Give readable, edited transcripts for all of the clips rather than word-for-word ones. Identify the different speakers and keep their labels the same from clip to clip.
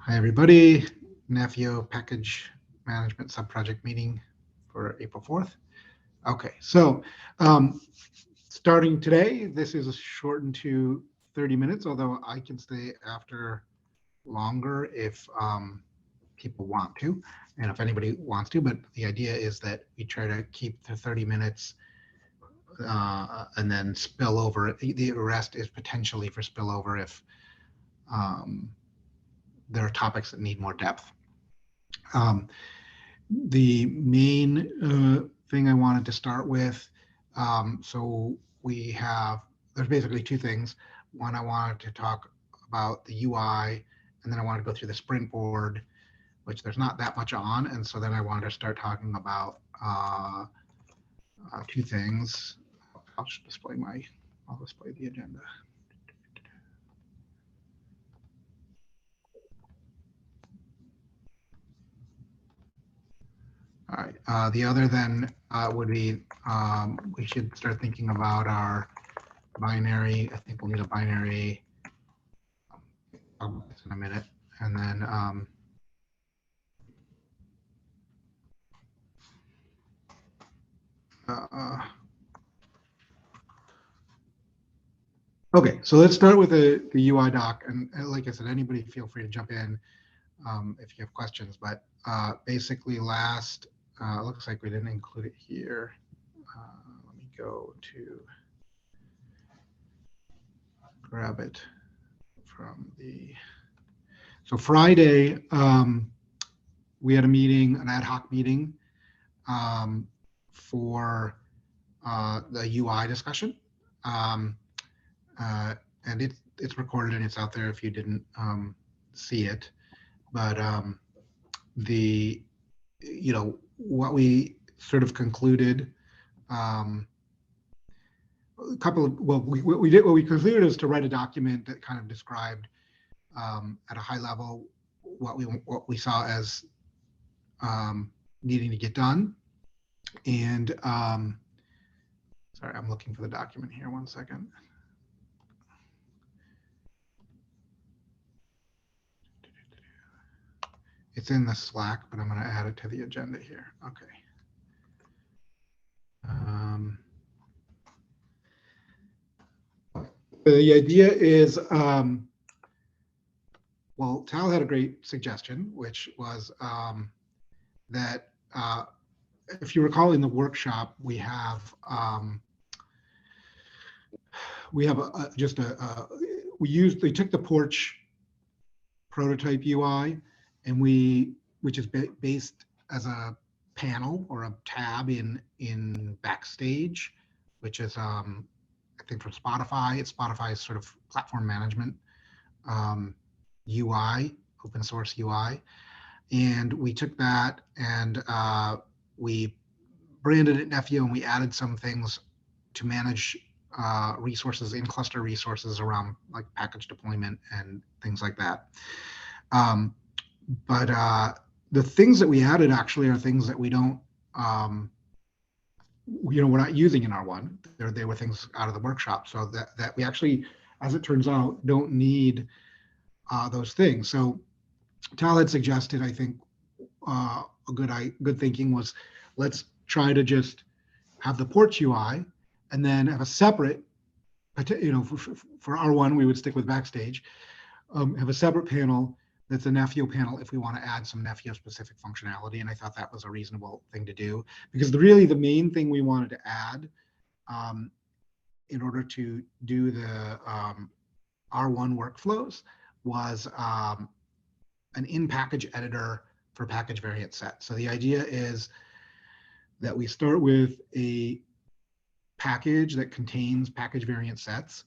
Speaker 1: Hi, everybody. NAFIO package management subproject meeting for April 4th. Okay, so starting today, this is shortened to 30 minutes, although I can stay after longer if people want to, and if anybody wants to, but the idea is that we try to keep the 30 minutes and then spill over. The rest is potentially for spillover if there are topics that need more depth. The main thing I wanted to start with, so there's basically two things. One, I wanted to talk about the UI, and then I wanted to go through the sprint board, which there's not that much on. And so then I wanted to start talking about two things. I'll display the agenda. All right. The other then would be we should start thinking about our binary. I think we'll need a binary in a minute. And then okay, so let's start with the UI doc. And like I said, anybody feel free to jump in if you have questions. But basically looks like we didn't include it here. Let me go to grab it from so Friday, we had a meeting, an ad hoc meeting for the UI discussion. And it's recorded and it's out there if you didn't see it. But what we sort of concluded, what we concluded is to write a document that kind of described at a high level what we saw as needing to get done. And sorry, I'm looking for the document here. 1 second. It's in the Slack, but I'm going to add it to the agenda here. Okay. The idea is, well, Tal had a great suggestion, which was that if you recall in the workshop, we have they took the porch prototype UI and which is based as a panel or a tab in Backstage, which is I think from Spotify. It's Spotify's sort of platform management UI, open source UI. And we took that and we branded it Nephew, and we added some things to manage resources, in cluster resources around like package deployment and things like that. But the things that we added actually are things that we don't, we're not using in R1. They were things out of the workshop, so that we actually, as it turns out, don't need those things. So Tal had suggested, I think, a good thinking was, let's try to just have the porch UI and then have a separate, for R1, we would stick with Backstage, have a separate panel that's a Nephew panel if we want to add some Nephew specific functionality. And I thought that was a reasonable thing to do, because really the main thing we wanted to add in order to do the R1 workflows was an in-package editor for package variant set. So the idea is that we start with a package that contains package variant sets.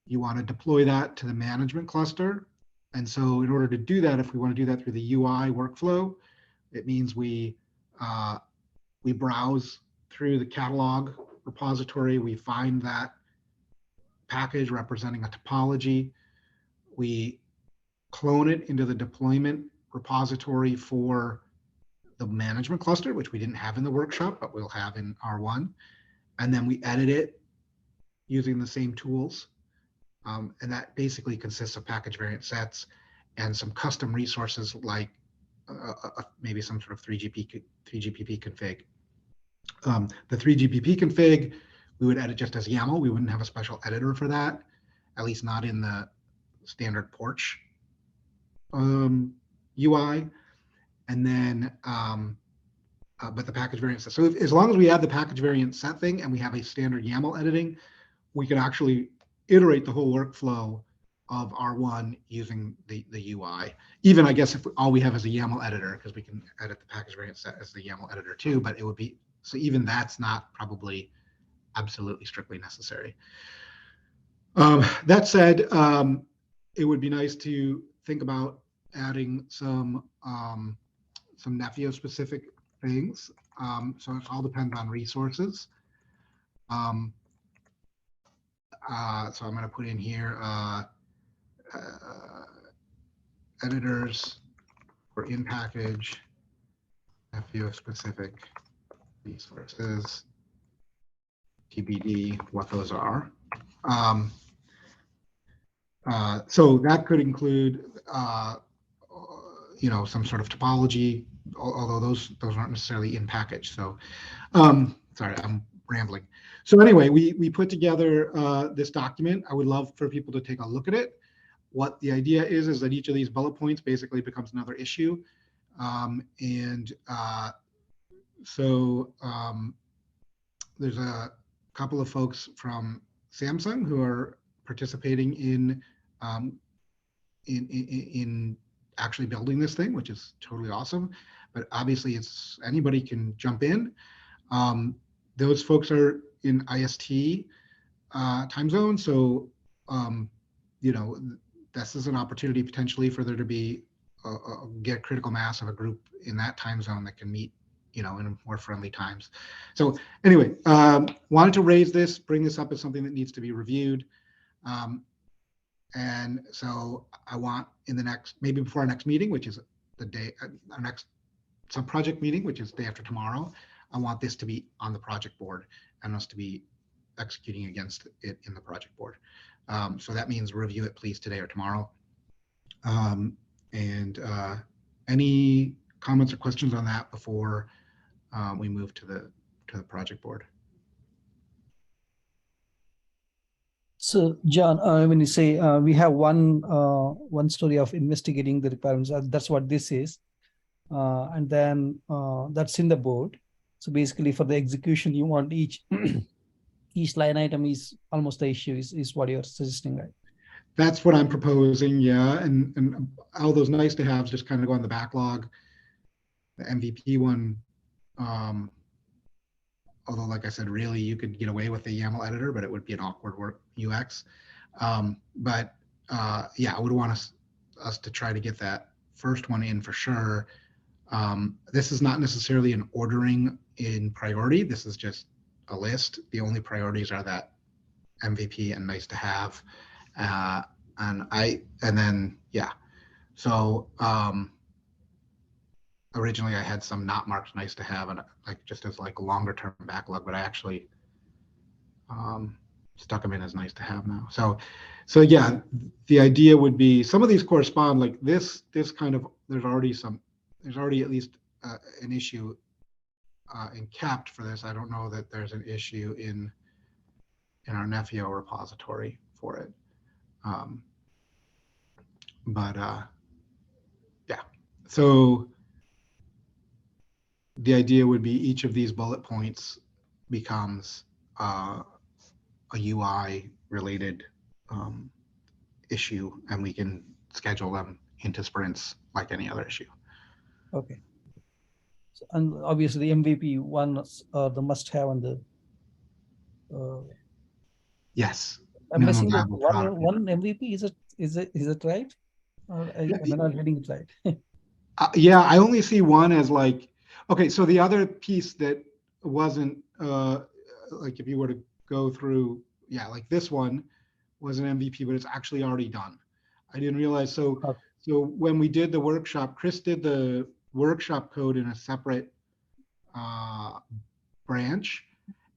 Speaker 1: You want to deploy that to the management cluster. And so in order to do that, if we want to do that through the UI workflow, it means we browse through the catalog repository. We find that package representing a topology. We clone it into the deployment repository for the management cluster, which we didn't have in the workshop, but we'll have in R1. And then we edit it using the same tools. And that basically consists of package variant sets. and some custom resources like maybe some sort of 3GPP config. The 3GPP config, we would edit just as YAML. We wouldn't have a special editor for that, at least not in the standard Porch UI. And then, but the package variant set. So as long as we add the package variant set thing and we have a standard YAML editing, we can actually iterate the whole workflow of R1 using the UI. Even I guess if all we have is a YAML editor, because we can edit the package variant set as the YAML editor too, but it would be, so even that's not probably absolutely strictly necessary. That said, it would be nice to think about adding some Nepio specific things. So it all depends on resources. So I'm going to put in here editors for in package Nepio specific resources, TBD what those are. So that could include some sort of topology, although those aren't necessarily in package. So sorry, I'm rambling. So anyway, we put together this document. I would love for people to take a look at it. What the idea is that each of these bullet points basically becomes another issue. There's a couple of folks from Samsung who are participating in actually building this thing, which is totally awesome. But obviously, it's anybody can jump in. Those folks are in IST time zone, so this is an opportunity potentially for there to be get critical mass of a group in that time zone that can meet in more friendly times. So anyway, wanted to raise this, bring this up as something that needs to be reviewed. And so I want in the next, maybe before our next meeting, which is the day, our next sub-project meeting, which is the day after tomorrow, I want this to be on the project board and us to be executing against it in the project board. So that means review it please today or tomorrow. Any comments or questions on that before we move to the project board?
Speaker 2: So, John, when you say we have one story of investigating the requirements, that's what this is, and then that's in the board. So basically, for the execution, you want each line item is almost the issue is what you're suggesting, right?
Speaker 1: That's what I'm proposing, yeah. And all those nice to haves just kind of go on the backlog. The MVP one, although like I said, really you could get away with the YAML editor, but it would be an awkward work UX. Yeah, I would want us to try to get that first one in for sure. This is not necessarily an ordering in priority. This is just a list. The only priorities are that MVP and nice to have. So originally I had some not marked nice to have and like just as like a longer term backlog, but I actually stuck them in as nice to have now. So yeah, the idea would be some of these correspond like this kind of, there's already at least an issue in CAPT for this. I don't know that there's an issue in our Nepio repository for it. Yeah, so the idea would be each of these bullet points becomes a UI related issue, and we can schedule them into sprints like any other issue.
Speaker 2: Okay. So, and obviously the MVP one the must have on the
Speaker 1: yes.
Speaker 2: I'm missing the one MVP. Is it right? Or am I not getting it right?
Speaker 1: Yeah, I only see one as like, okay, so the other piece that wasn't like if you were to go through, yeah, like this one was an MVP, but it's actually already done. I didn't realize. So
Speaker 2: Okay.
Speaker 1: So when we did the workshop, Chris did the workshop code in a separate branch,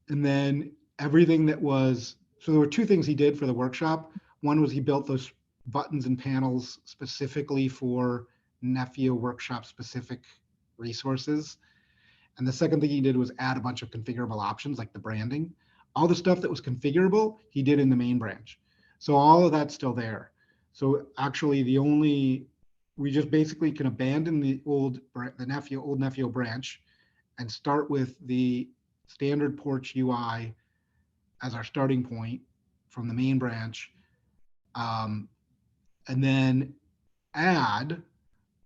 Speaker 1: and then everything that was, so there were two things he did for the workshop. One was he built those buttons and panels specifically for Nephew workshop specific resources. And the second thing he did was add a bunch of configurable options like the branding. All the stuff that was configurable, he did in the main branch. So all of that's still there. So actually we just basically can abandon the old Nephew branch and start with the standard Porch UI as our starting point from the main branch. And then add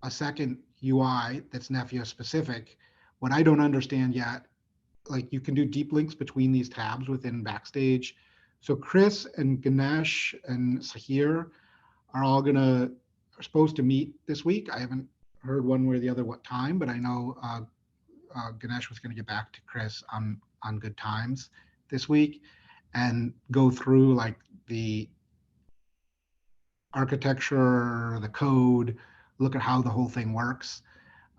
Speaker 1: a second UI that's Nephew specific. What I don't understand yet, like you can do deep links between these tabs within Backstage. So Chris and Ganesh and Sahir are supposed to meet this week. I haven't heard one way or the other what time, but I know Ganesh was going to get back to Chris on good times this week and go through like the architecture, the code, look at how the whole thing works.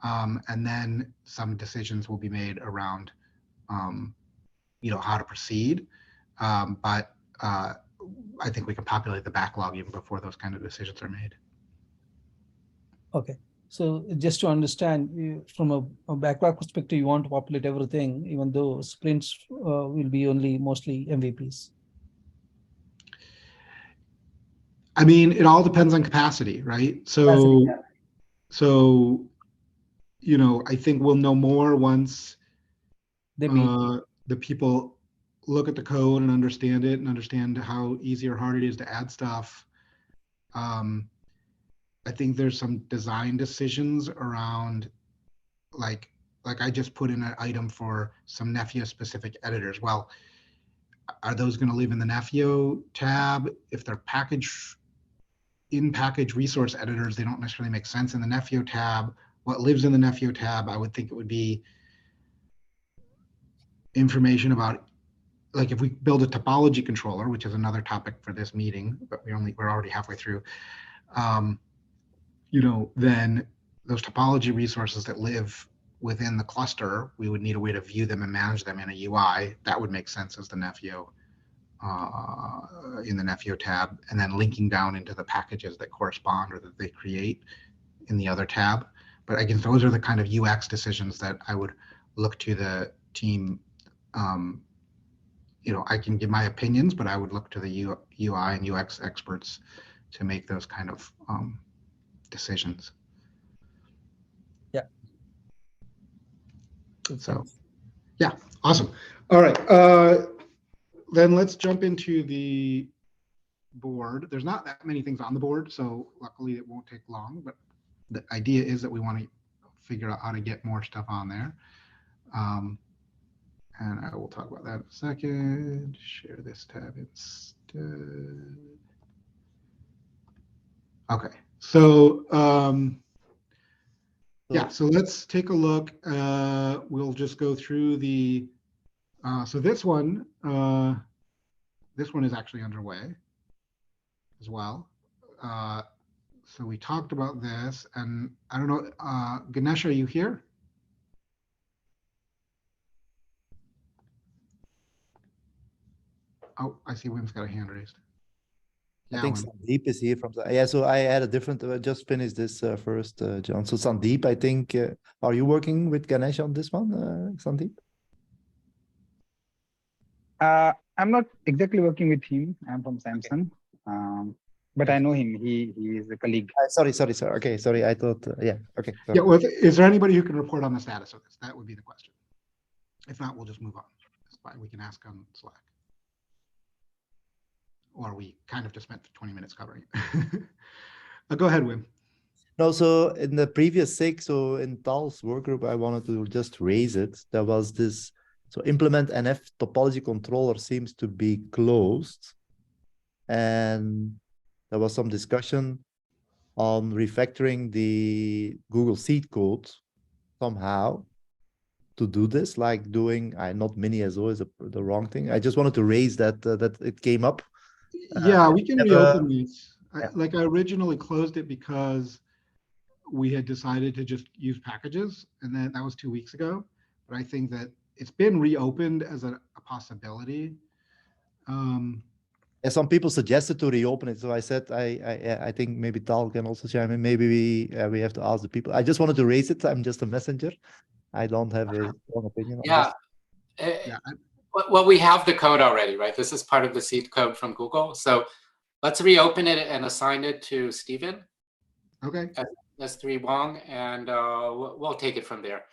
Speaker 1: And then some decisions will be made around, how to proceed. But I think we can populate the backlog even before those kind of decisions are made.
Speaker 2: Okay. So just to understand, from a backlog perspective, you want to populate everything, even though sprints will be only mostly MVPs.
Speaker 1: I mean, it all depends on capacity, right? So, I think we'll know more once
Speaker 2: They meet.
Speaker 1: The people look at the code and understand it and understand how easy or hard it is to add stuff. I think there's some design decisions around like I just put in an item for some Nephew specific editors. Well, are those going to live in the Nephew tab? If they're in-package resource editors, they don't necessarily make sense in the Nephew tab. What lives in the Nephew tab, I would think it would be information about, like if we build a topology controller, which is another topic for this meeting, but we're already halfway through, then those topology resources that live within the cluster, we would need a way to view them and manage them in a UI. That would make sense as the Nephew in the Nephew tab, and then linking down into the packages that correspond or that they create in the other tab. But again, those are the kind of UX decisions that I would look to the team. I can give my opinions, but I would look to the UI and UX experts to make those kind of decisions.
Speaker 2: Yeah.
Speaker 1: So, yeah, awesome. All right. Then let's jump into the board. There's not that many things on the board, so luckily it won't take long, but the idea is that we want to figure out how to get more stuff on there. And I will talk about that in a second. Share this tab instead. Okay, so yeah, so let's take a look. We'll just go through the, so this one is actually underway as well. So we talked about this, and I don't know, Ganesh, are you here? Oh, I see Wim's got a hand raised.
Speaker 3: Yeah, I think Sandeep is here from the, so I had a different, just finished this first, John. So Sandeep, I think, are you working with Ganesh on this one, Sandeep?
Speaker 4: I'm not exactly working with him. I'm from Samsung, but I know him. He is a colleague.
Speaker 3: Sorry. Okay, sorry. I thought, yeah. Okay. Sorry.
Speaker 1: Yeah. Well, is there anybody who can report on the status of this? That would be the question. If not, we'll just move on. That's fine. We can ask on Slack. Or we kind of just spent 20 minutes covering it. Go ahead, Wim.
Speaker 3: No, so in the previous SIG, so in Tal's work group, I wanted to just raise it. There was this, so implement NF topology controller seems to be closed. And there was some discussion on refactoring the Google Seed code somehow to do this, like doing, not mini SO is the wrong thing. I just wanted to raise that, that it came up.
Speaker 1: Yeah, we can reopen these. I originally closed it because we had decided to just use packages, and then that was 2 weeks ago. But I think that it's been reopened as a possibility.
Speaker 3: some people suggested to reopen it, so I said I think maybe Tal can also chime in. Maybe we have to ask the people. I just wanted to raise it. I'm just a messenger. I don't have a strong opinion on
Speaker 5: Yeah.
Speaker 1: Yeah.
Speaker 5: Well, we have the code already, right? This is part of the seed code from Google. So let's reopen it and assign it to Stephen.
Speaker 1: Okay.
Speaker 5: S3 Wong, and we'll take it from there.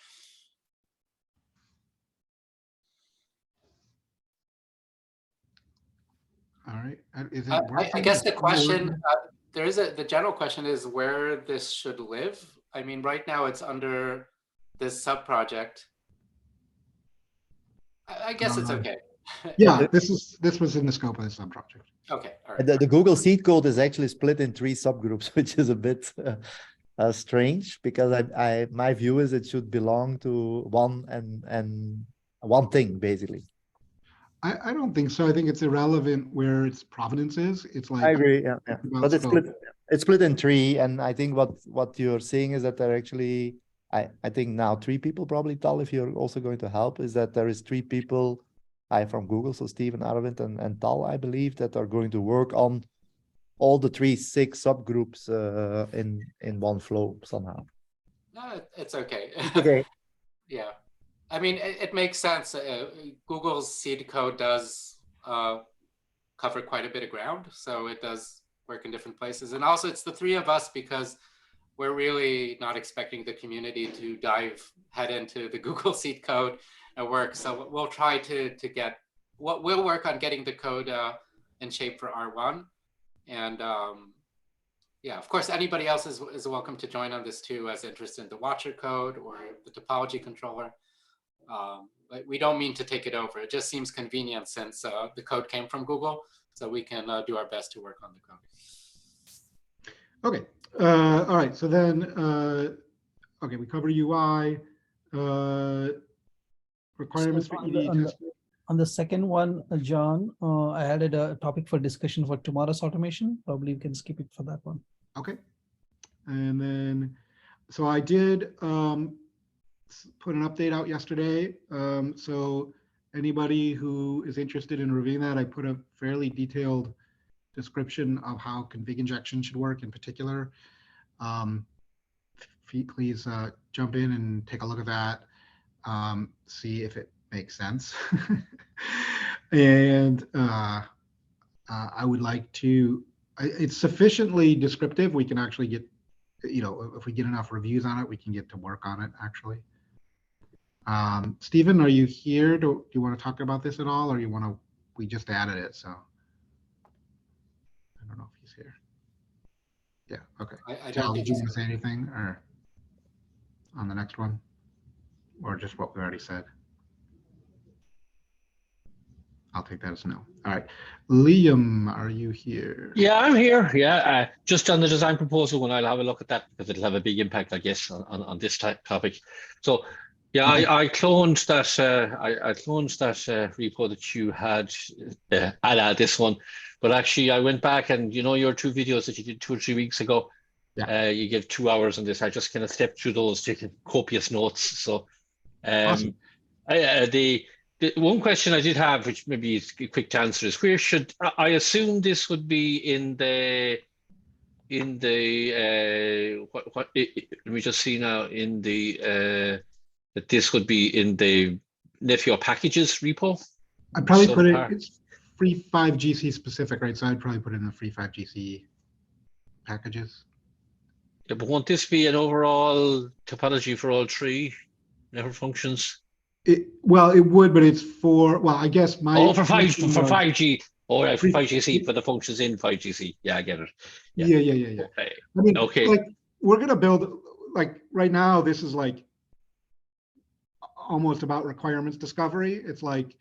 Speaker 1: All right. Is it
Speaker 5: I
Speaker 1: working?
Speaker 5: guess the
Speaker 1: Is it
Speaker 5: question,
Speaker 1: working?
Speaker 5: the general question is where this should live. I mean, right now it's under this sub-project. I guess it's okay.
Speaker 1: Yeah, this was in the scope of the sub-project.
Speaker 5: Okay, all right.
Speaker 3: The Google seed code is actually split in 3 subgroups, which is a bit strange, because my view is it should belong to one and one thing, basically.
Speaker 1: I don't think so. I think it's irrelevant where its provenance is. It's like
Speaker 3: I agree. Yeah.
Speaker 1: about
Speaker 3: But it's
Speaker 1: scope.
Speaker 3: split in 3, and I think what you're seeing is that there are actually I think now 3 people, probably, Tal, if you're also going to help, is that there is 3 people from Google, so Stephen, Arvind, and Tal, I believe, that are going to work on all the 3 SIG subgroups in one flow somehow.
Speaker 5: No, it's okay.
Speaker 3: Okay.
Speaker 5: Yeah. I mean, it makes sense. Google's seed code does cover quite a bit of ground, so it does work in different places. And also, it's the 3 of us because we're really not expecting the community to dive head into the Google seed code and work. So we'll try to get we'll work on getting the code in shape for R1. And yeah, of course, anybody else is welcome to join on this too, as interested in the Watcher code or the topology controller. We don't mean to take it over. It just seems convenient since the code came from Google, so we can do our best to work on the code.
Speaker 1: Okay. All right. So then, okay, we cover UI requirements for EDA testing.
Speaker 2: On the second one, John, I added a topic for discussion for tomorrow's automation. Probably we can skip it for that one.
Speaker 1: Okay. And then, so I did put an update out yesterday. So anybody who is interested in reviewing that, I put a fairly detailed description of how config injection should work in particular. Please jump in and take a look at that, see if it makes sense. And I would like to, it's sufficiently descriptive. We can actually get, if we get enough reviews on it, we can get to work on it actually. Stephen, are you here? Do you want to talk about this at all, or we just added it, so. I don't know if he's here. Yeah, okay. Tal, did you want to say anything or on the next one, or just what we already said? I'll take that as no. All right. Liam, are you here?
Speaker 6: Yeah, I'm here. Yeah, just on the design proposal one, I'll have a look at that because it'll have a big impact, I guess, on this topic. So, yeah, okay. I cloned that. I cloned that repo that you had, a la this one. But actually, I went back and your 2 videos that you did 2 or 3 weeks ago. Yeah. You give 2 hours on this. I just kind of stepped through those, taking copious notes. So, awesome. The one question I did have, which maybe is a quick to answer, is where should I assume this would be in the let me just see now in the that this would be in the Netfio packages repo.
Speaker 1: I'd probably put it. It's free 5GC specific, right? So I'd probably put it in the free 5GC packages.
Speaker 6: Yeah, but won't this be an overall topology for all 3 network functions?
Speaker 1: Well, it would, but it's for, well, I guess my.
Speaker 6: Oh, for 5G. Oh, right, for 5GC, for the functions in 5GC. Yeah, I get it.
Speaker 1: Yeah.
Speaker 6: Okay.
Speaker 1: I mean,
Speaker 6: okay.
Speaker 1: Like, we're going to build, like, right now, this is like almost about requirements discovery. It's like,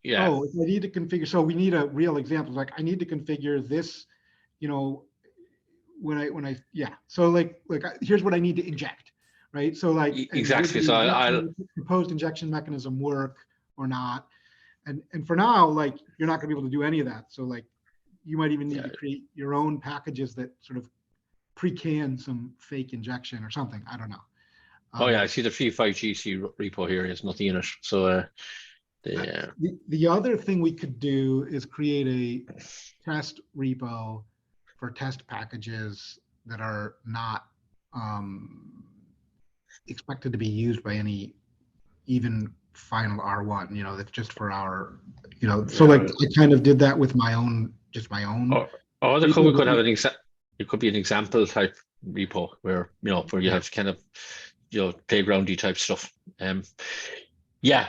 Speaker 6: yeah.
Speaker 1: Oh, if I need to configure, so we need a real example. Like, I need to configure this, So like, here's what I need to inject. Right. So like
Speaker 6: exactly. So I'll
Speaker 1: proposed injection mechanism work or not. And for now, like you're not gonna be able to do any of that. So like you might even need to create your own packages that sort of pre-can some fake injection or something. I don't know.
Speaker 6: Oh yeah, I see the free 5GC repo here. There's nothing in it. So Yeah.
Speaker 1: The other thing we could do is create a test repo for test packages that are not expected to be used by any even final R1, that's just for our, so like I kind of did that with my own.
Speaker 6: Or we could have it could be an example type repo where, where you have kind of, playgroundy type stuff. But yeah,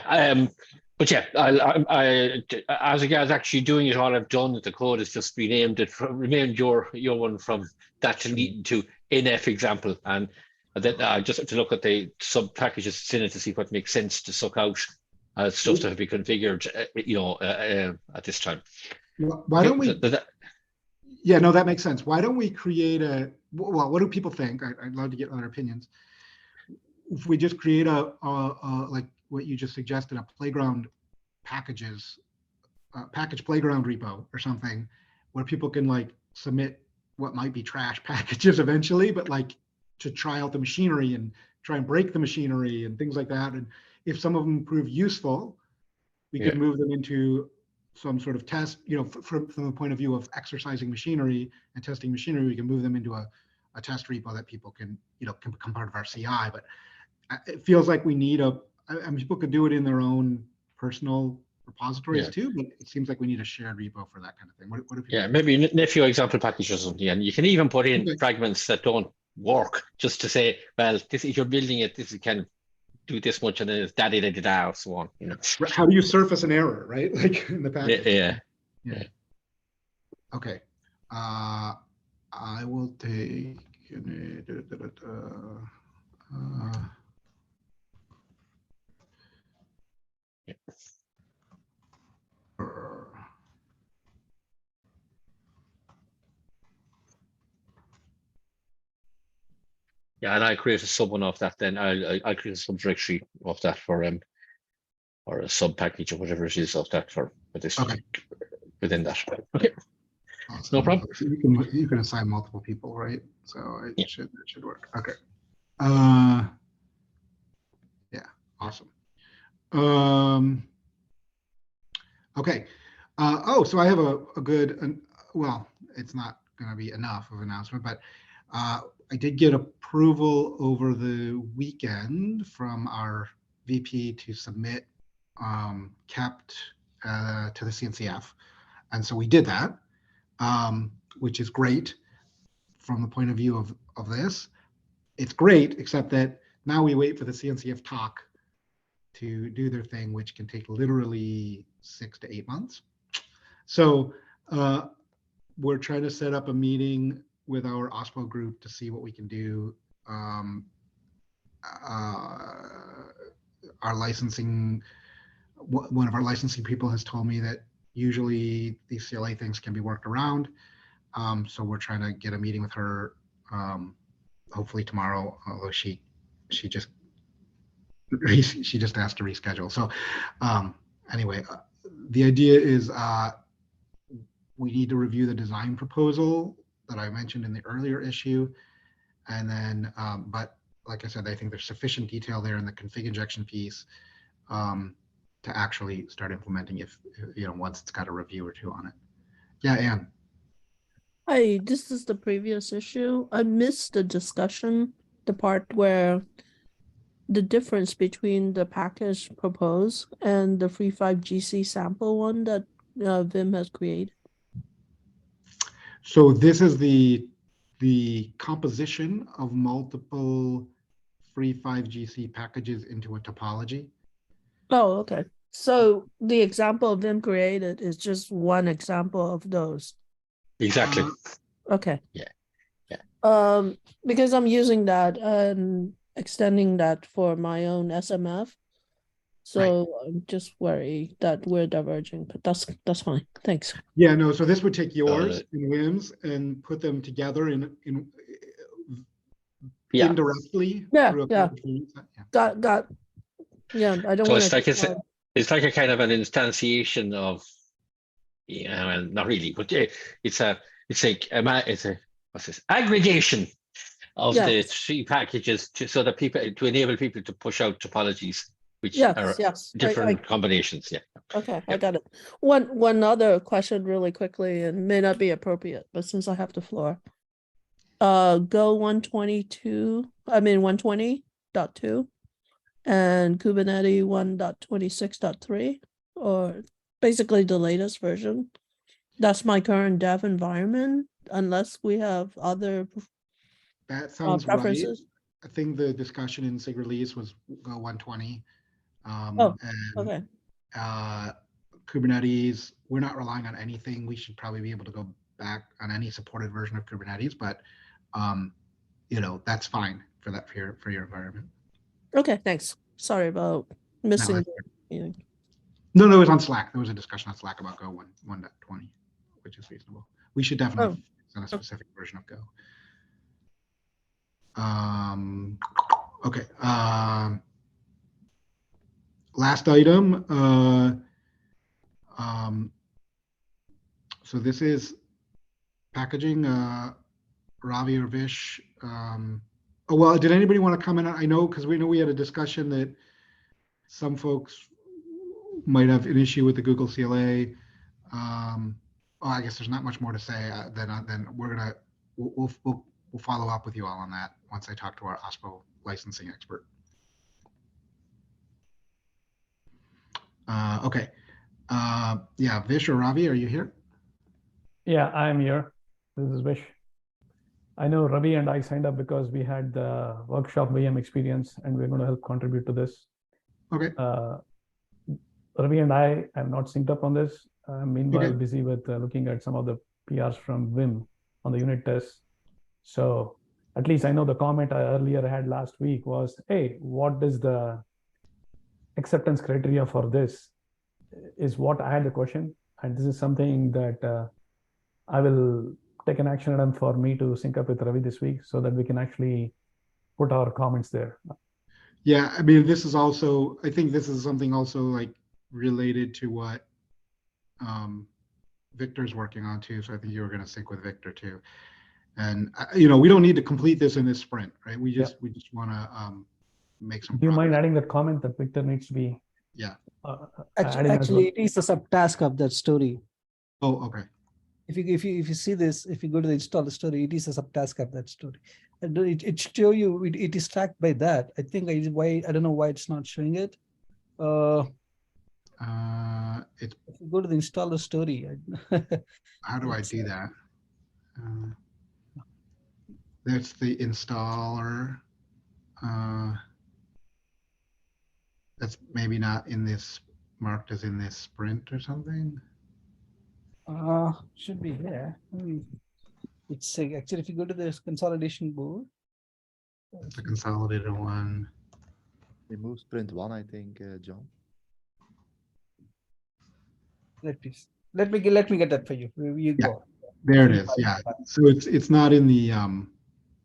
Speaker 6: I as regards actually doing it, all I've done with the code is just renamed your one from that to lead to NF example, and then I just have to look at the sub packages in it to see what makes sense to suck out stuff that have been configured, at this time.
Speaker 1: Why don't we? Yeah, no, that makes sense. Why don't we create well, what do people think? I'd love to get other opinions. If we just create a like what you just suggested, a playground package playground repo or something, where people can like submit what might be trash packages eventually, but like to try out the machinery and try and break the machinery and things like that. And if some of them prove useful, we could move them into some sort of test, from the point of view of exercising machinery and testing machinery, we can move them into a test repo that people can become part of our CI. But it feels like we need people could do it in their own personal repositories too, but it seems like we need a shared repo for that kind of thing. What do people think?
Speaker 6: Maybe a few example packages or something, and you can even put in fragments that don't work, just to say, well, this, if you're building it, this can do this much, and then it's da-da-da-da-da, so on.
Speaker 1: How do you surface an error, right? Like in the package.
Speaker 6: Yeah.
Speaker 1: Okay. I will take.
Speaker 6: Yeah, and I create a sub one of that. Then I'll create a subdirectory of that for or a sub package or whatever it is of that for this within that. Okay,
Speaker 1: awesome.
Speaker 6: No problem.
Speaker 1: You can assign multiple people, right? So it should work. Okay. Yeah, awesome. Okay. So I have a good. Well, it's not going to be enough of an announcement, but I did get approval over the weekend from our VP to submit kept to the CNCF. And so we did that, which is great from the point of view of this. It's great, except that now we wait for the CNCF talk to do their thing, which can take literally 6 to 8 months. So we're trying to set up a meeting with our OSPO group to see what we can do. Our licensing, one of our licensing people has told me that usually these CLA things can be worked around. So we're trying to get a meeting with her, hopefully tomorrow, although she just asked to reschedule. So anyway, the idea is we need to review the design proposal that I mentioned in the earlier issue. And then, but like I said, I think there's sufficient detail there in the config injection piece to actually start implementing if once it's got a review or two on it. Yeah, Anne.
Speaker 7: Hi, this is the previous issue. I missed the discussion, the part where the difference between the package proposed and the free 5GC sample one that Vim has created.
Speaker 1: So this is the composition of multiple free 5GC packages into a topology.
Speaker 7: Oh, okay. So the example Vim created is just one example of those.
Speaker 6: Exactly.
Speaker 7: Okay.
Speaker 6: Yeah.
Speaker 7: Because I'm using that and extending that for my own SMF. So I'm just worried that we're diverging, but that's fine. Thanks.
Speaker 1: Yeah, no, so this would take yours and Wim's and put them together indirectly.
Speaker 7: Yeah.
Speaker 1: Through
Speaker 7: Got. Yeah, I don't
Speaker 6: so
Speaker 7: want
Speaker 6: to. It's like a kind of an instantiation of, well, not really, but it's aggregation of the three packages so that to enable people to push out topologies which
Speaker 7: Yes,
Speaker 6: are
Speaker 7: yes.
Speaker 6: different combinations. Yeah.
Speaker 7: Okay, I
Speaker 6: Yep.
Speaker 7: got it. One other question really quickly, and may not be appropriate, but since I have the floor. Go 120.2 and Kubernetes 1.26.3, or basically the latest version. That's my current dev environment, unless we have other
Speaker 1: That sounds right.
Speaker 7: preferences.
Speaker 1: I think the discussion in SIG release was go 120.
Speaker 7: Oh,
Speaker 1: And
Speaker 7: Okay,
Speaker 1: Kubernetes, we're not relying on anything. We should probably be able to go back on any supported version of Kubernetes, but that's fine for that for your environment.
Speaker 7: okay, thanks. Sorry about missing.
Speaker 1: that's
Speaker 7: the-
Speaker 1: No, it was on Slack. There was a discussion on Slack about Go 1.20, which is reasonable. We should definitely send a specific version of Go. Okay. Last item. So this is packaging. Ravi or Vish. Oh, well, did anybody want to comment on? I know, because we know we had a discussion that some folks might have an issue with the Google CLA. I guess there's not much more to say. Then we'll follow up with you all on that once I talk to our OSPO licensing expert. Okay. Yeah, Vish or Ravi, are you here?
Speaker 8: Yeah, I'm here. This is Vish. I know Ravi and I signed up because we had the workshop VM experience, and we're going to help contribute to this.
Speaker 1: Okay.
Speaker 8: Ravi and I have not synced up on this. Meanwhile,
Speaker 1: Okay.
Speaker 8: busy with looking at some of the PRs from Vim on the unit tests. So at least I know the comment I earlier had last week was, hey, what is the acceptance criteria for this? Is what I had the question. And this is something that I will take an action item for me to sync up with Ravi this week so that we can actually put our comments there.
Speaker 1: Yeah, I mean, this is also, I think this is something also like related to what Victor's working on too. So I think you were going to sync with Victor too. And we don't need to complete this in this sprint, right? We just want to make some.
Speaker 8: Do you mind
Speaker 1: progress.
Speaker 8: adding that comment that Victor needs to be?
Speaker 1: Yeah.
Speaker 2: Actually, it is a subtask of that story.
Speaker 1: Oh, okay.
Speaker 2: If you see this, if you go to the install story, it is a subtask of that story. And it show you it is tracked by that. I think I don't know why it's not showing it.
Speaker 1: It's,
Speaker 2: if you go to the installer story.
Speaker 1: how do I do that? That's the installer. That's maybe not in this, marked as in this sprint or something.
Speaker 2: Should be here. It's actually, if you go to this consolidation board.
Speaker 1: The consolidated one.
Speaker 3: Remove sprint 1, I think, John.
Speaker 2: Let me get that for you. You go.
Speaker 1: There it is. Yeah. So it's not in the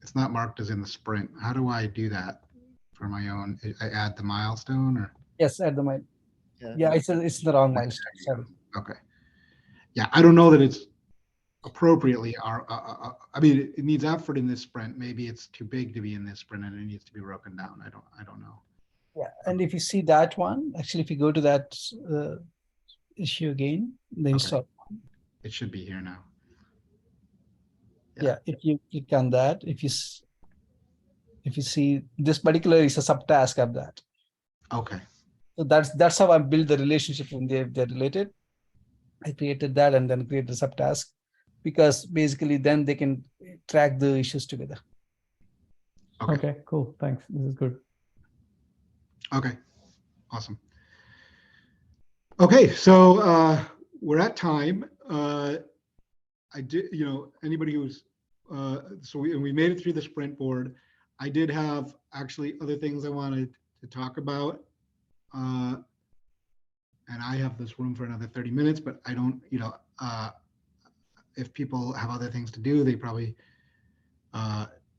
Speaker 1: it's not marked as in the sprint. How do I do that for my own? I add the milestone or?
Speaker 2: Yes, add the milestone. Yeah, it's the wrong milestone. Sorry.
Speaker 1: Okay. Yeah, I don't know that it's appropriately. I mean, it needs effort in this sprint. Maybe it's too big to be in this sprint, and it needs to be broken down. I don't know.
Speaker 2: Yeah, and if you see that one, actually, if you go to that issue again, the install.
Speaker 1: It should be here now.
Speaker 2: Yeah, if you click on that, if you see this particular is a subtask of that.
Speaker 1: Okay.
Speaker 2: So that's how I build the relationship when they're related. I created that and then create the subtask, because basically then they can track the issues together.
Speaker 8: Okay, cool. Thanks. This is good.
Speaker 1: Okay, awesome. Okay, so we're at time. I did, anybody who's, we made it through the sprint board. I did have actually other things I wanted to talk about. And I have this room for another 30 minutes, but I don't, if people have other things to do, they probably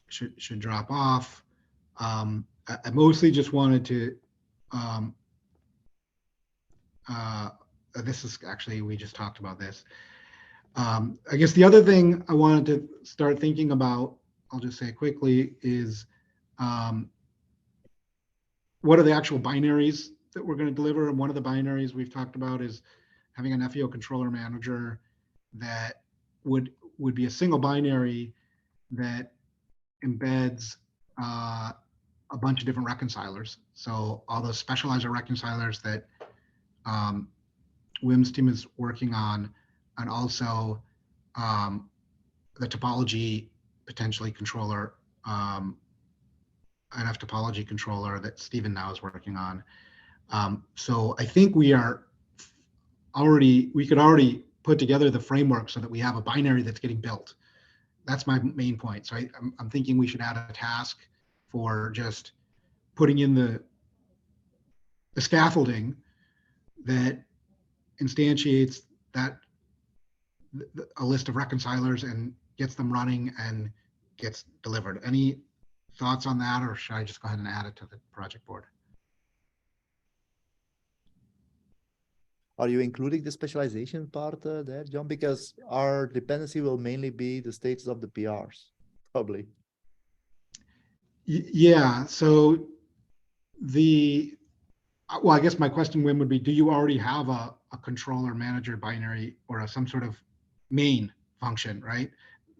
Speaker 1: should drop off. I mostly just wanted to, this is actually, we just talked about this. I guess the other thing I wanted to start thinking about, I'll just say quickly, is what are the actual binaries that we're going to deliver, and one of the binaries we've talked about is having an FEO controller manager that would be a single binary that embeds a bunch of different reconcilers. So all those specializer reconcilers that Wim's team is working on, and also the topology potentially controller, NF topology controller that Stephen now is working on. So I think we could already put together the framework so that we have a binary that's getting built. That's my main point. So I'm thinking we should add a task for just putting in the scaffolding that instantiates that a list of reconcilers and gets them running and gets delivered. Any thoughts on that, or should I just go ahead and add it to the project board?
Speaker 3: Are you including the specialization part there, John? Because our dependency will mainly be the status of the PRs, probably.
Speaker 1: Yeah, so well, I guess my question, Wim, would be, do you already have a controller manager binary or some sort of main function, right,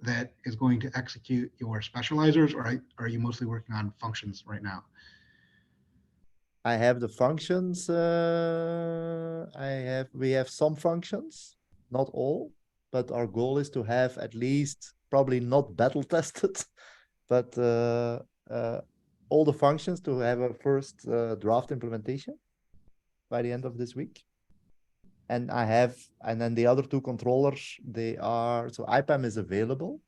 Speaker 1: that is going to execute your specializers, or are you mostly working on functions right now?
Speaker 3: I have the functions. We have some functions, not all, but our goal is to have at least, probably not battle tested, but all the functions to have a first draft implementation by the end of this week. And then the other two controllers, so IPAM is available.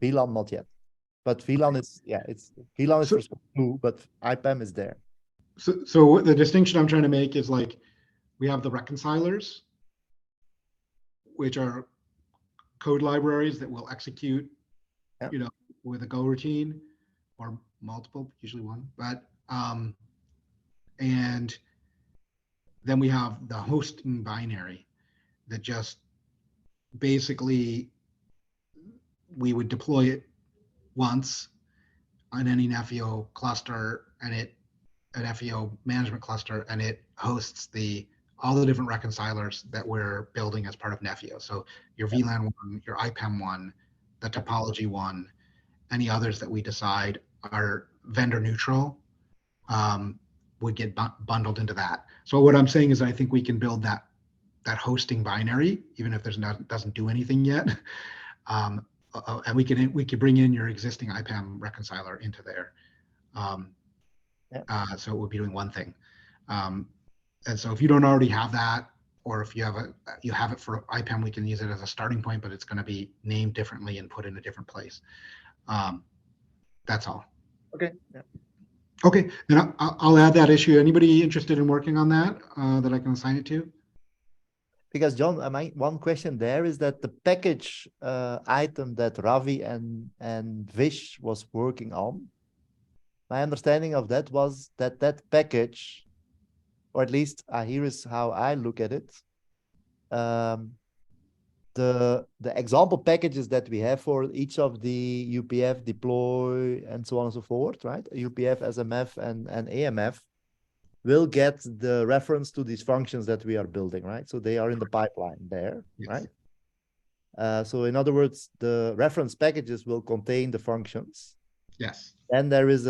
Speaker 3: VLAN not yet, but VLAN is, VLAN is for two, but IPAM is there.
Speaker 1: So the distinction I'm trying to make is, like, we have the reconcilers, which are code libraries that will execute, with a go routine or multiple, usually one, but and then we have the hosting binary that just basically we would deploy it once on any FEO cluster, and an FEO management cluster, and it hosts all the different reconcilers that we're building as part of Nefio. So your VLAN one, your IPAM one, the topology one, any others that we decide are vendor neutral would get bundled into that. So what I'm saying is, I think we can build that hosting binary, even if doesn't do anything yet. And we could bring in your existing IPAM reconciler into there. So it would be doing one thing. And so if you don't already have that, or if you have it for IPAM, we can use it as a starting point, but it's going to be named differently and put in a different place. That's all.
Speaker 3: Okay. Yeah.
Speaker 1: Okay, then I'll add that issue. Anybody interested in working on that that I can assign it to?
Speaker 3: Because John, one question there is that the package item that Ravi and Vish was working on, my understanding of that was that package, or at least here is how I look at it. The example packages that we have for each of the UPF, deploy, and so on and so forth, right? UPF, SMF, and AMF will get the reference to these functions that we are building, right? So they are in the pipeline there, yes. Right? So in other words, the reference packages will contain the functions.
Speaker 1: Yes.
Speaker 3: Then there is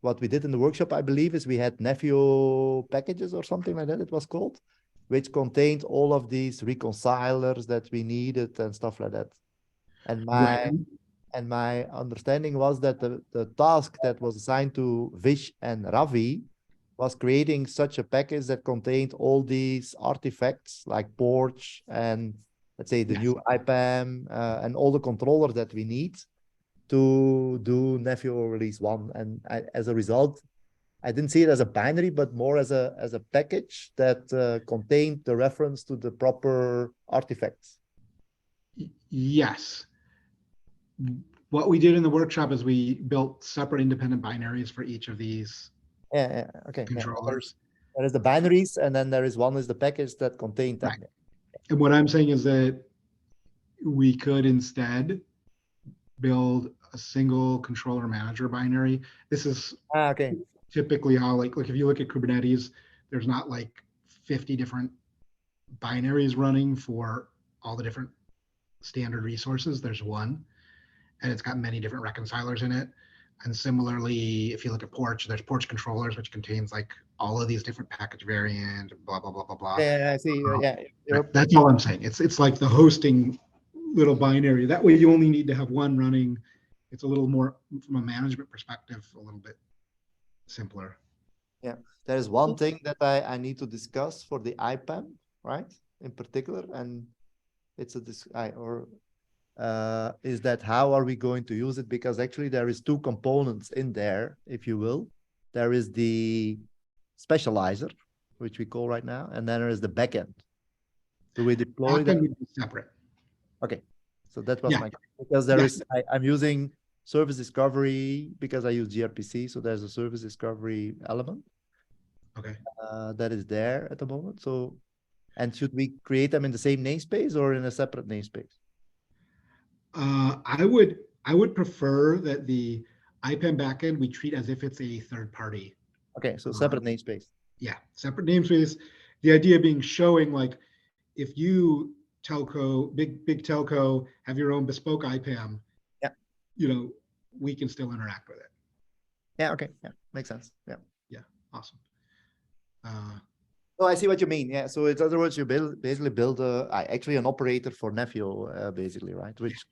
Speaker 3: what we did in the workshop, I believe, is we had Nefio packages or something like that, it was called, which contained all of these reconcilers that we needed and stuff like that. And my understanding was that the task that was assigned to Vish and Ravi was creating such a package that contained all these artifacts like Porch and, let's say, the new IPAM and all the controllers that we need to do Nefio release 1. And as a result, I didn't see it as a binary, but more as a package that contained the reference to the proper artifacts.
Speaker 1: Yes. What we did in the workshop is we built separate independent binaries for each of these controllers.
Speaker 3: There is the binaries, and then there is one is the package that contained them.
Speaker 1: Right. And what I'm saying is that we could instead build a single controller manager binary. This is typically how like if you look at Kubernetes, there's not like 50 different binaries running for all the different standard resources. There's one, and it's got many different reconcilers in it. And similarly, if you look at Porch, there's Porch controllers, which contains like all of these different package variant, blah, blah, blah, blah, blah.
Speaker 3: Yeah, I see. Yeah,
Speaker 1: Right. That's all I'm saying. It's like the hosting little binary. That way you only need to have one running. It's a little more, from a management perspective, a little bit simpler.
Speaker 3: there is one thing that I need to discuss for the IPAM, right? In particular, and it's is that how are we going to use it? Because actually there is two components in there, if you will. There is the specializer, which we call right now, and then there is the backend. Do we deploy that?
Speaker 1: Backend would be separate.
Speaker 3: Okay, so that was
Speaker 1: Yeah.
Speaker 3: my, because there
Speaker 1: Yeah.
Speaker 3: is, I'm using service discovery because I use gRPC, so there's a service discovery element
Speaker 1: Okay.
Speaker 3: that is there at the moment. So, and should we create them in the same namespace or in a separate namespace?
Speaker 1: I would prefer that the IPAM backend we treat as if it's a third party.
Speaker 3: Okay, so separate namespace.
Speaker 1: Yeah, separate namespace. The idea being showing like if you telco, big telco, have your own bespoke IPAM,
Speaker 3: Yeah.
Speaker 1: you know, we can still interact with it.
Speaker 3: Yeah, okay, yeah, makes sense. Yeah.
Speaker 1: Awesome.
Speaker 3: Oh, I see what you mean. Yeah, so in other words, you basically build actually an operator for Nepio, basically, right? Which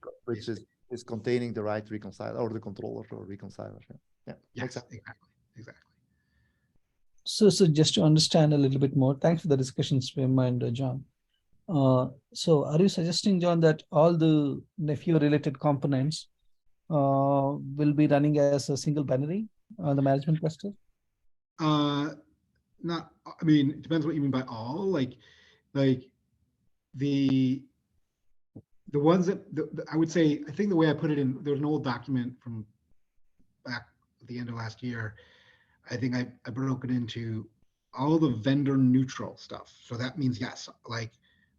Speaker 3: is containing the right reconciler or the controller or reconciler. Yeah.
Speaker 1: Yes,
Speaker 3: Exactly.
Speaker 1: exactly.
Speaker 2: So just to understand a little bit more, thanks for the discussions, Wim and John. So are you suggesting, John, that all the Nepio related components will be running as a single binary on the management cluster?
Speaker 1: Not, I mean, it depends what you mean by all. Like the ones that I would say, I think the way I put it in, there's an old document from back at the end of last year. I think I broke it into all the vendor neutral stuff. So that means, yes, like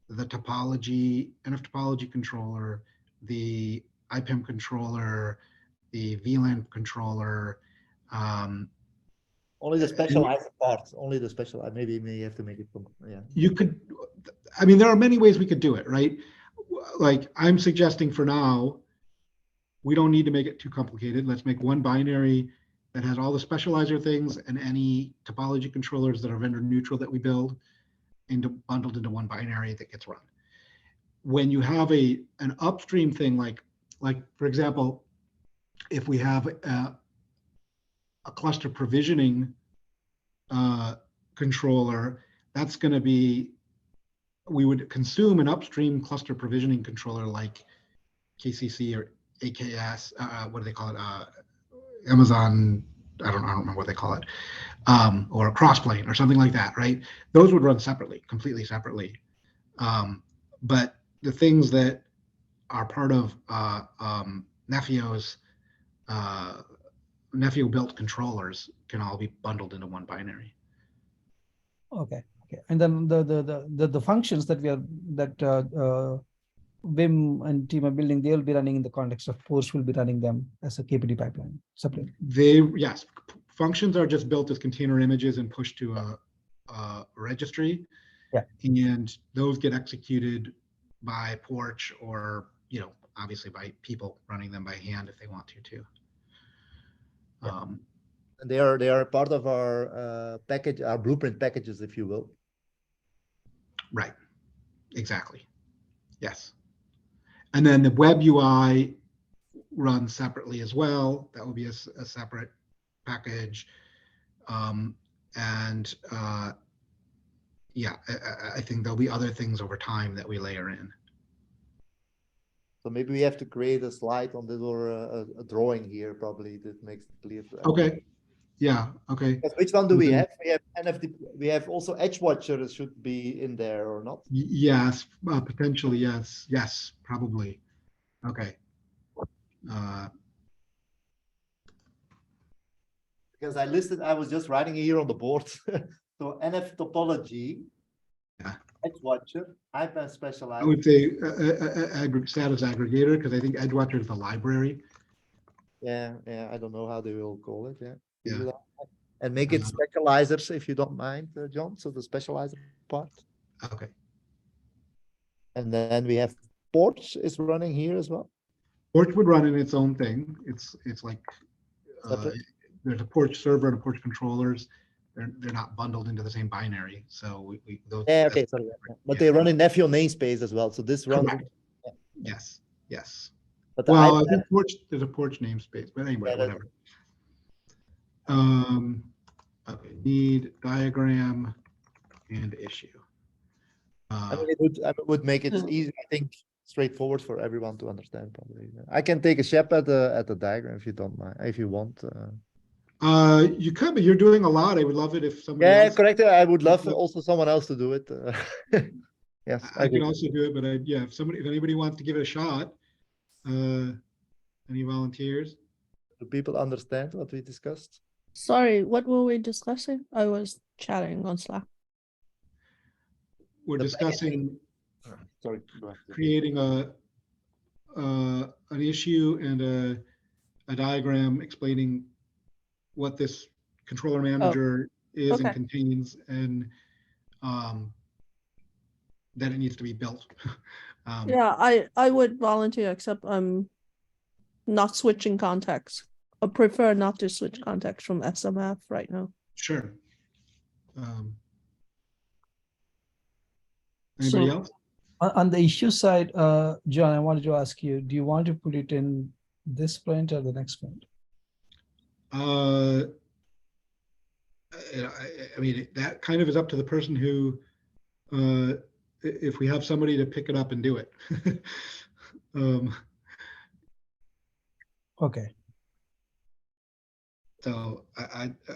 Speaker 1: the topology, NF topology controller, the IPAM controller, the VLAN controller.
Speaker 3: Only the specialized parts, only the specialized, maybe you have to make it, yeah.
Speaker 1: You could, I mean, there are many ways we could do it, right? Like I'm suggesting for now, we don't need to make it too complicated. Let's make one binary that has all the specializer things and any topology controllers that are vendor neutral that we build bundled into one binary that gets run. When you have an upstream thing, like for example, if we have a cluster provisioning controller, that's going to be, we would consume an upstream cluster provisioning controller like KCC or AKS, what do they call it? Amazon, I don't remember what they call it, or a Crossplane or something like that, right? Those would run separately, completely separately. But the things that are part of Nepio's Nepio built controllers can all be bundled into one binary.
Speaker 2: Okay. And then the functions that Wim and team are building, they will be running in the context of Porch will be running them as a KPD pipeline separately.
Speaker 1: Yes, functions are just built as container images and pushed to a registry.
Speaker 2: Yeah.
Speaker 1: And those get executed by Porch or, obviously by people running them by hand if they want to too.
Speaker 3: They are part of our package, our blueprint packages, if you will.
Speaker 1: Right. Exactly. Yes. And then the web UI runs separately as well. That would be a separate package. Yeah, I think there'll be other things over time that we layer in.
Speaker 3: So maybe we have to create a slide on this or a drawing here, probably that makes it clear.
Speaker 1: Okay. Yeah. Okay.
Speaker 3: But which one do we have? We have NFTP. We have also EdgeWatcher should be in there or not?
Speaker 1: Yes, potentially. Yes. Yes, probably. Okay.
Speaker 3: Because I was just writing here on the board. So NF topology,
Speaker 1: yeah.
Speaker 3: EdgeWatcher, IPAM specialized.
Speaker 1: I would say status aggregator because I think EdgeWatcher is the library.
Speaker 3: Yeah, I don't know how they will call it. Yeah. and make it specializers if you don't mind, John. So the specializer part.
Speaker 1: Okay.
Speaker 3: And then we have Porch is running here as well.
Speaker 1: Porch would run in its own thing. It's like
Speaker 3: Separate.
Speaker 1: there's a Porch server and a Porch controllers. They're not bundled into the same binary. So we those.
Speaker 3: Yeah, okay, sorry. But they run in Nephew namespace as well. So this runs.
Speaker 1: Correct. Yes. Yes.
Speaker 3: But the
Speaker 1: Well, I
Speaker 3: iPad,
Speaker 1: think there's a Porch namespace, but anyway,
Speaker 3: Yeah,
Speaker 1: whatever. Okay, need, diagram, and issue.
Speaker 3: I mean, it would make it easy, I think, straightforward for everyone to understand probably. I can take a step at the diagram if you don't mind, if you want.
Speaker 1: You could, but you're doing a lot. I would love it if somebody
Speaker 3: Yeah,
Speaker 1: else.
Speaker 3: correct. I would love also someone else to do it. Yes,
Speaker 1: I can also do it, but yeah, if anybody wants to give it a shot, any volunteers?
Speaker 3: Do people understand what we discussed?
Speaker 7: Sorry, what were we discussing? I was chatting on Slack.
Speaker 1: We're
Speaker 3: The
Speaker 1: discussing
Speaker 3: Sorry, go ahead.
Speaker 1: creating an issue and a diagram explaining what this controller manager is and
Speaker 7: okay.
Speaker 1: contains, and that it needs to be built.
Speaker 7: Yeah, I would volunteer, except I'm not switching contacts. I prefer not to switch contacts from SMF right now.
Speaker 1: Sure. Anybody else?
Speaker 2: On the issue side, John, I wanted to ask you, do you want to put it in this sprint or the next sprint?
Speaker 1: I mean, that kind of is up to the person who, if we have somebody to pick it up and do it.
Speaker 2: Okay.
Speaker 1: So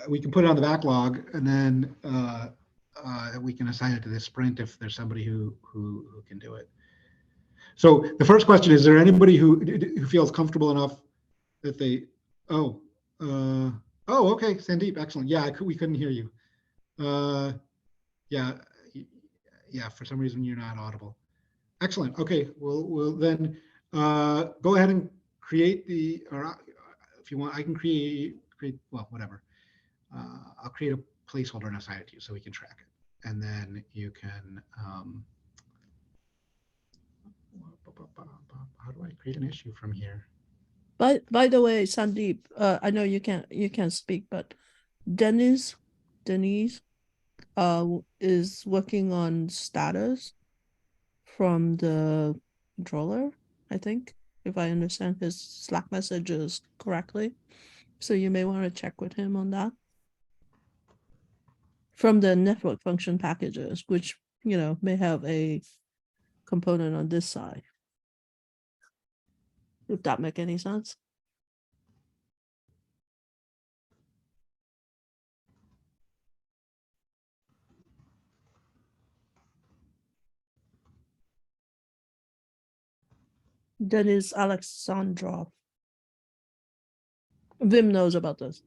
Speaker 1: we can put it on the backlog, and then we can assign it to this sprint if there's somebody who can do it. So the first question is there anybody who feels comfortable enough that they? Oh, okay, Sandeep, excellent. Yeah, we couldn't hear you. Yeah. For some reason you're not audible. Excellent. Okay, we'll then go ahead and create or if you want, I can create. Well, whatever. I'll create a placeholder and assign it to you so we can track it, and then you can. How do I create an issue from here?
Speaker 7: By the way, Sandeep, I know you can't speak, but Denise is working on status from the controller, I think, if I understand his Slack messages correctly. So you may want to check with him on that. From the network function packages, which, may have a component on this side. If that make any sense. That is Alexandrov. Vim knows about this.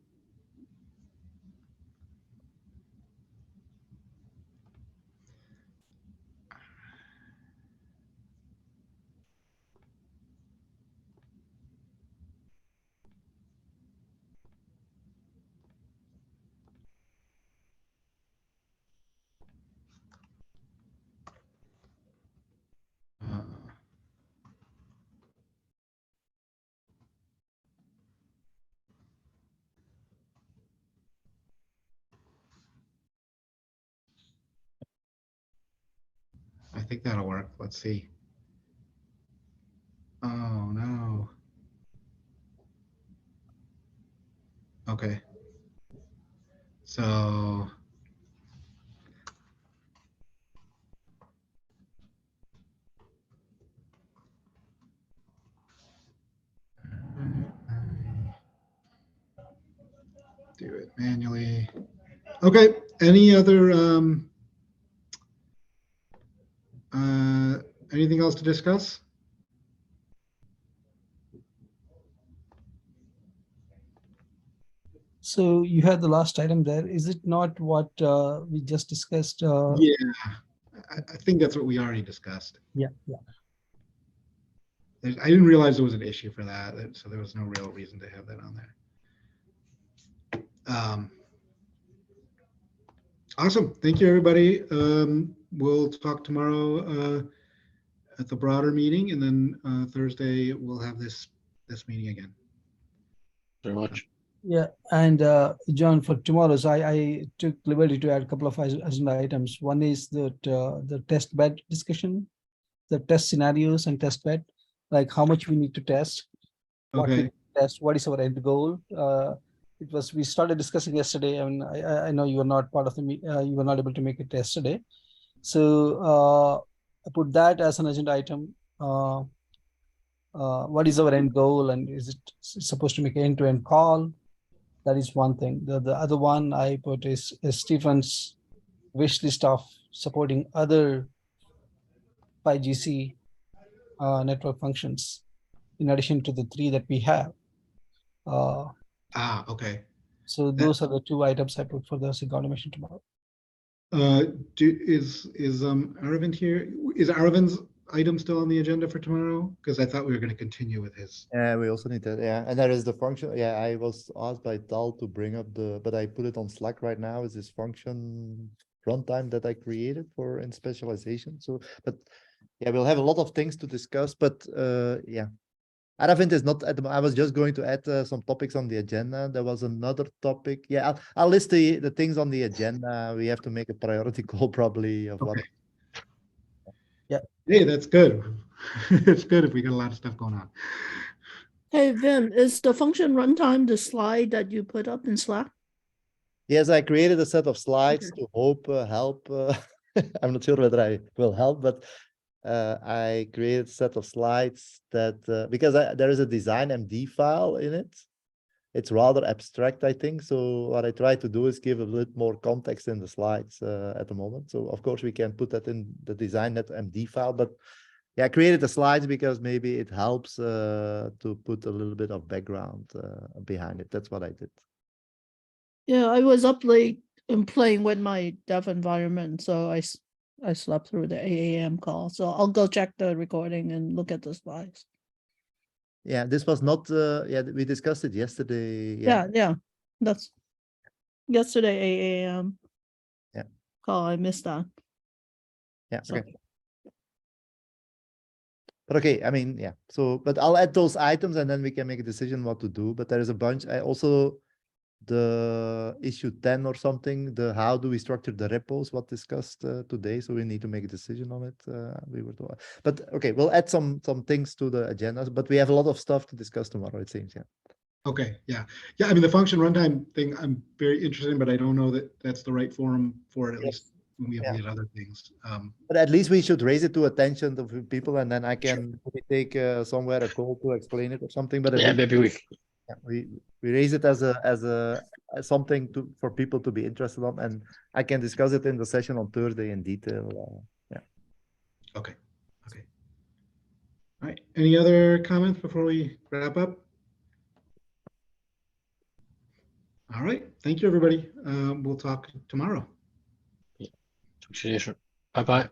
Speaker 1: I think that'll work. Let's see. Oh no. Okay. So. Do it manually. Okay. Any other anything else to discuss?
Speaker 2: So you had the last item there. Is it not what we just discussed?
Speaker 1: Yeah, I think that's what we already discussed.
Speaker 2: Yeah.
Speaker 1: I didn't realize there was an issue for that, so there was no real reason to have that on there. Awesome. Thank you, everybody. We'll talk tomorrow at the broader meeting, and then Thursday we'll have this meeting again.
Speaker 6: Very much.
Speaker 2: Yeah, and John, for tomorrow's, I took liberty to add a couple of agenda items. One is that the test bed discussion, the test scenarios and test bed, like how much we need to test, what we
Speaker 1: Okay.
Speaker 2: test, what is our end goal. We started discussing yesterday, and I know you were not part of the you were not able to make it yesterday. So I put that as an agenda item. What is our end goal, and is it supposed to make an end-to-end call? That is one thing. The other one I put is Stephen's wish list of supporting other 5GC network functions in addition to the 3 that we have.
Speaker 1: Okay.
Speaker 2: So those are the 2 items I put for the SIG automation tomorrow.
Speaker 1: Is Aravind here? Is Aravid's item still on the agenda for tomorrow? Because I thought we were going to continue with his.
Speaker 3: Yeah, we also need that. Yeah, and there is the function. Yeah, I was asked by Tal to bring up but I put it on Slack right now. Is this function runtime that I created for in specialization? So, but yeah, we'll have a lot of things to discuss. But yeah, Aravind is not at the. I was just going to add some topics on the agenda. There was another topic. Yeah, I'll list the things on the agenda. We have to make a priority call probably of what.
Speaker 2: Yeah.
Speaker 1: Hey, that's good. It's good if we got a lot of stuff going on.
Speaker 7: Hey, Vim, is the function runtime the slide that you put up in Slack?
Speaker 3: Yes, I created a set of slides
Speaker 7: Okay.
Speaker 3: to hope help. I'm not sure whether I will help, but I created a set of slides that because there is a design MD file in it. It's rather abstract, I think. So what I try to do is give a little more context in the slides at the moment. So of course we can put that in the design.net MD file, but yeah, I created the slides because maybe it helps to put a little bit of background behind it. That's what I did.
Speaker 7: Yeah, I was up late and playing with my dev environment, so I slept through the 8 a.m. call. So I'll go check the recording and look at the slides.
Speaker 3: Yeah, this was not. Yeah, we discussed it yesterday.
Speaker 7: Yeah. That's yesterday 8 a.m.
Speaker 3: Yeah.
Speaker 7: Call. I missed that.
Speaker 3: Yeah.
Speaker 7: So,
Speaker 3: Okay. But okay, I mean, yeah. So, but I'll add those items and then we can make a decision what to do. But there is a bunch. I also the issue 10 or something. The how do we structure the repos? What discussed today. So we need to make a decision on it. We were told. But okay, we'll add some things to the agendas. But we have a lot of stuff to discuss tomorrow. It seems. Yeah.
Speaker 1: Okay. Yeah. I mean, the function runtime thing I'm very interested in, but I don't know that that's the right forum for it. At least when we have these other things.
Speaker 3: But at least we should raise it to attention of people, and then I can take somewhere a call to explain it or something. But
Speaker 6: Yeah, maybe
Speaker 3: we raise it as something for people to be interested on, and I can discuss it in the session on Thursday in detail. Yeah.
Speaker 1: Okay. All right. Any other comments before we wrap up? All right. Thank you, everybody. We'll talk tomorrow.
Speaker 6: Talk to you later. Bye-bye.